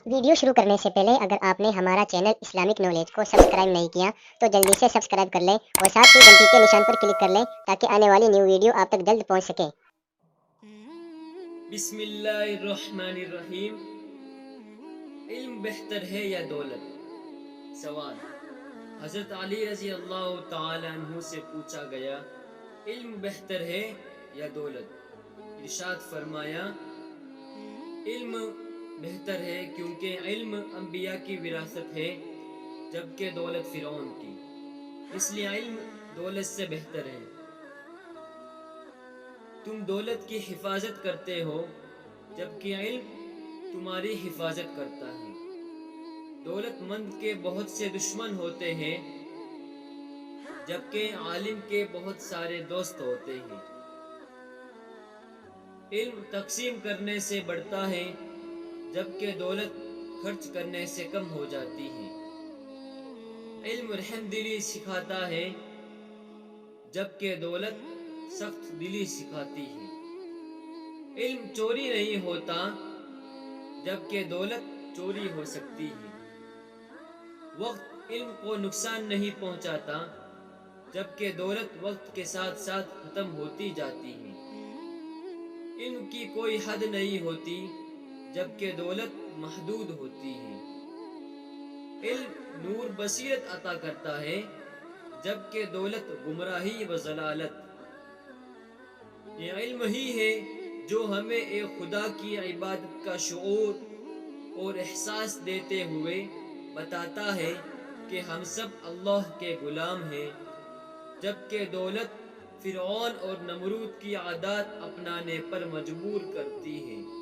Video شروع کرنے سے پہلے اگر آپ نے ہمارا چینل اسلامک نالج کو سبسکرائب نہیں کیا تو جلدی سے سبسکرائب کر لیں اور ساتھ ہی گھنٹی کے نشان پر کلک کر لیں تاکہ آنے والی نیو ویڈیو آپ تک جلد پہنچ سکے۔ بسم اللہ الرحمن الرحیم۔ علم بہتر ہے یا دولت؟ سوال حضرت علی رضی اللہ تعالی عنہ سے پوچھا گیا، علم بہتر ہے یا دولت؟ ارشاد فرمایا، علم بہتر ہے کیونکہ علم انبیاء کی وراثت ہے جبکہ دولت فرعون کی، اس لیے علم دولت سے بہتر ہے۔ تم دولت کی حفاظت کرتے ہو جبکہ علم تمہاری حفاظت کرتا ہے۔ دولت مند کے بہت سے دشمن ہوتے ہیں جبکہ عالم کے بہت سارے دوست ہوتے ہیں۔ علم تقسیم کرنے سے بڑھتا ہے جبکہ دولت خرچ کرنے سے کم ہو جاتی ہے۔ علم رحم دلی سکھاتا ہے جبکہ دولت سخت دلی سکھاتی ہے۔ علم چوری نہیں ہوتا جبکہ دولت چوری ہو سکتی ہے۔ وقت علم کو نقصان نہیں پہنچاتا جبکہ دولت وقت کے ساتھ ساتھ ختم ہوتی جاتی ہے۔ علم کی کوئی حد نہیں ہوتی جبکہ دولت محدود ہوتی ہے۔ علم نور بصیرت عطا کرتا ہے جبکہ دولت گمراہی و ضلالت۔ یہ علم ہی ہے جو ہمیں ایک خدا کی عبادت کا شعور اور احساس دیتے ہوئے بتاتا ہے کہ ہم سب اللہ کے غلام ہیں، جبکہ دولت فرعون اور نمرود کی عادات اپنانے پر مجبور کرتی ہے۔